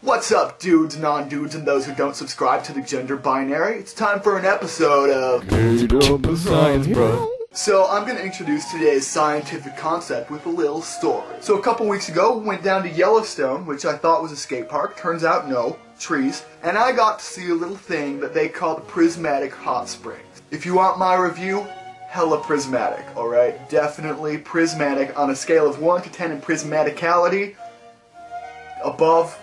What's up, dudes, non-dudes, and those who don't subscribe to the gender binary? It's time for an episode of Science, bro. So I'm going to introduce today's scientific concept with a little story. So a couple weeks ago, we went down to Yellowstone, which I thought was a skate park. Turns out, no, trees. And I got to see a little thing that they call the prismatic hot springs. If you want my review, hella prismatic, alright? Definitely prismatic on a scale of 1 to 10 in prismaticality. Above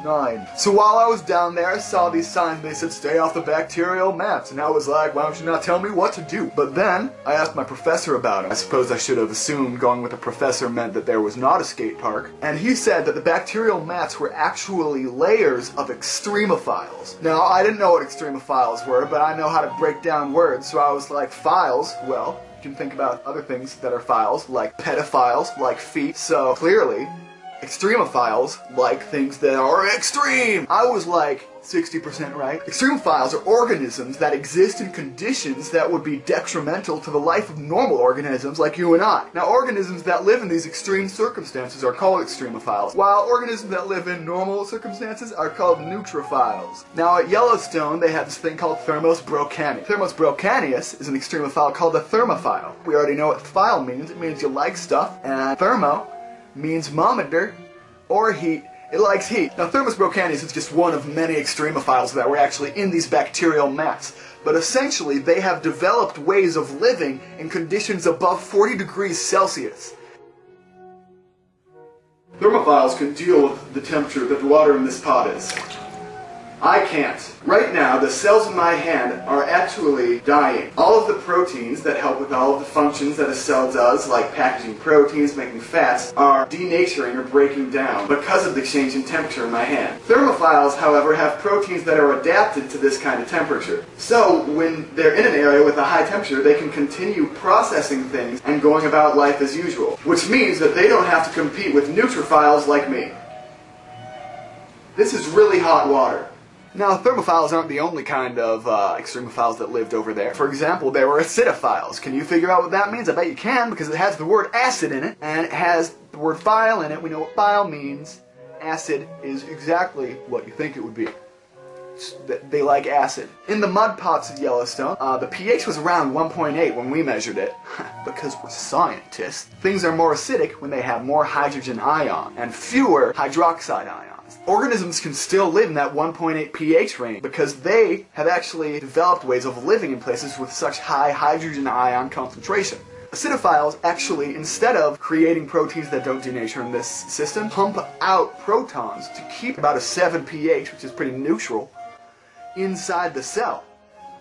9. So while I was down there, I saw these signs and they said stay off the bacterial mats, and I was like, why don't you not tell me what to do? But then I asked my professor about it. I suppose I should have assumed going with a professor meant that there was not a skate park, and he said that the bacterial mats were actually layers of extremophiles. Now I didn't know what extremophiles were, but I know how to break down words, so I was like, files, well, you can think about other things that are files, like pedophiles, like feet, so clearly Extremophiles like things that are extreme. I was like 60% right. Extremophiles are organisms that exist in conditions that would be detrimental to the life of normal organisms like you and I. Now, organisms that live in these extreme circumstances are called extremophiles, while organisms that live in normal circumstances are called neutrophiles. Now, at Yellowstone, they have this thing called Thermos brocani. Thermos brocanius is an extremophile called a thermophile. We already know what phile means. It means you like stuff, and thermo means thermometer or heat. It likes heat. Now, Thermos brocanius is just one of many extremophiles that were actually in these bacterial mats. But essentially, they have developed ways of living in conditions above 40 degrees Celsius. Thermophiles can deal with the temperature that the water in this pot is. I can't. Right now, the cells in my hand are actually dying. All of the proteins that help with all of the functions that a cell does, like packaging proteins, making fats, are denaturing or breaking down because of the change in temperature in my hand. Thermophiles, however, have proteins that are adapted to this kind of temperature. So, when they're in an area with a high temperature, they can continue processing things and going about life as usual, which means that they don't have to compete with neutrophiles like me. This is really hot water. Now, thermophiles aren't the only kind of extremophiles that lived over there. For example, there were acidiphiles. Can you figure out what that means? I bet you can, because it has the word acid in it, and it has the word phile in it. We know what phile means. Acid is exactly what you think it would be. They like acid. In the mud pots of Yellowstone, the pH was around 1.8 when we measured it. Because we're scientists. Things are more acidic when they have more hydrogen ion and fewer hydroxide ions. Organisms can still live in that 1.8 pH range because they have actually developed ways of living in places with such high hydrogen ion concentration. Acidiphiles actually, instead of creating proteins that don't denature in this system, pump out protons to keep about a 7 pH, which is pretty neutral, inside the cell.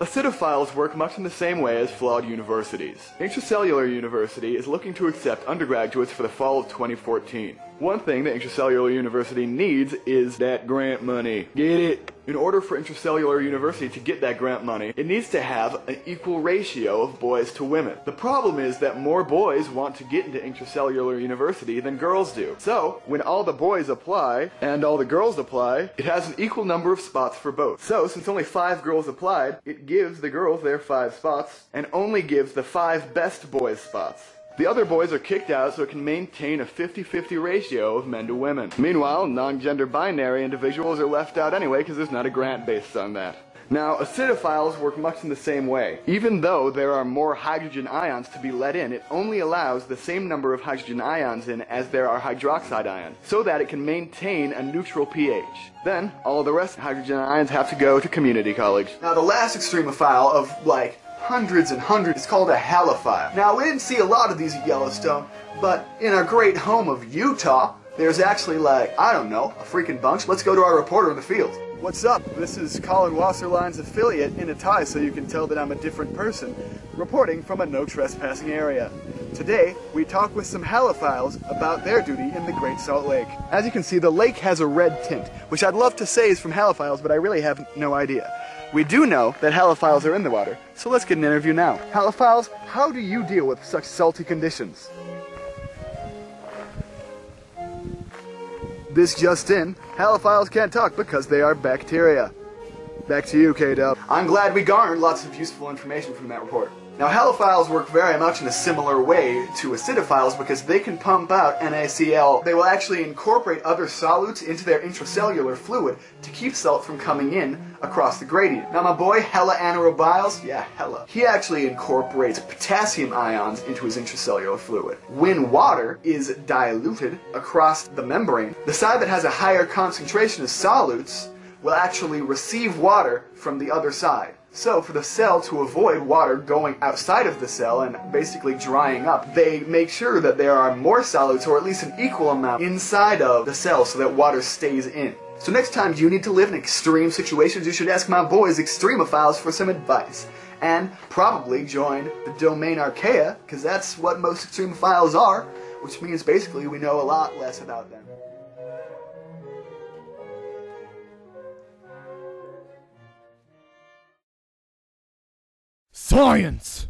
Acidiphiles work much in the same way as flawed universities. Intracellular University is looking to accept undergraduates for the fall of 2014. One thing that Intracellular University needs is that grant money. Get it? In order for Intracellular University to get that grant money, it needs to have an equal ratio of boys to women. The problem is that more boys want to get into Intracellular University than girls do. So, when all the boys apply, and all the girls apply, it has an equal number of spots for both. So, since only 5 girls applied, it gives the girls their 5 spots, and only gives the 5 best boys spots. The other boys are kicked out so it can maintain a 50-50 ratio of men to women. Meanwhile, non-gender binary individuals are left out anyway because there's not a grant based on that. Now, acidiphiles work much in the same way. Even though there are more hydrogen ions to be let in, it only allows the same number of hydrogen ions in as there are hydroxide ions, so that it can maintain a neutral pH. Then, all the rest of the hydrogen ions have to go to community college. Now, the last extremophile of, like, hundreds and hundreds is called a halophile. Now, we didn't see a lot of these at Yellowstone, but in our great home of Utah, there's actually like, I don't know, a freaking bunch. Let's go to our reporter in the field. What's up? This is Kollin Wasserline's affiliate in a tie so you can tell that I'm a different person, reporting from a no trespassing area. Today, we talk with some halophiles about their duty in the Great Salt Lake. As you can see, the lake has a red tint, which I'd love to say is from halophiles, but I really have no idea. We do know that halophiles are in the water, so let's get an interview now. Halophiles, how do you deal with such salty conditions? This just in, halophiles can't talk because they are bacteria. Back to you, K-Dub. I'm glad we garnered lots of useful information from that report. Now halophiles work very much in a similar way to acidophiles because they can pump out NaCl. They will actually incorporate other solutes into their intracellular fluid to keep salt from coming in across the gradient. Now my boy Hella anaerobiles, yeah, Hella, he actually incorporates potassium ions into his intracellular fluid. When water is diluted across the membrane, the side that has a higher concentration of solutes will actually receive water from the other side. So for the cell to avoid water going outside of the cell and basically drying up, they make sure that there are more solutes, or at least an equal amount, inside of the cell so that water stays in. So next time you need to live in extreme situations, you should ask my boys Extremophiles for some advice. And probably join the domain Archaea, because that's what most Extremophiles are, which means basically we know a lot less about them. Science!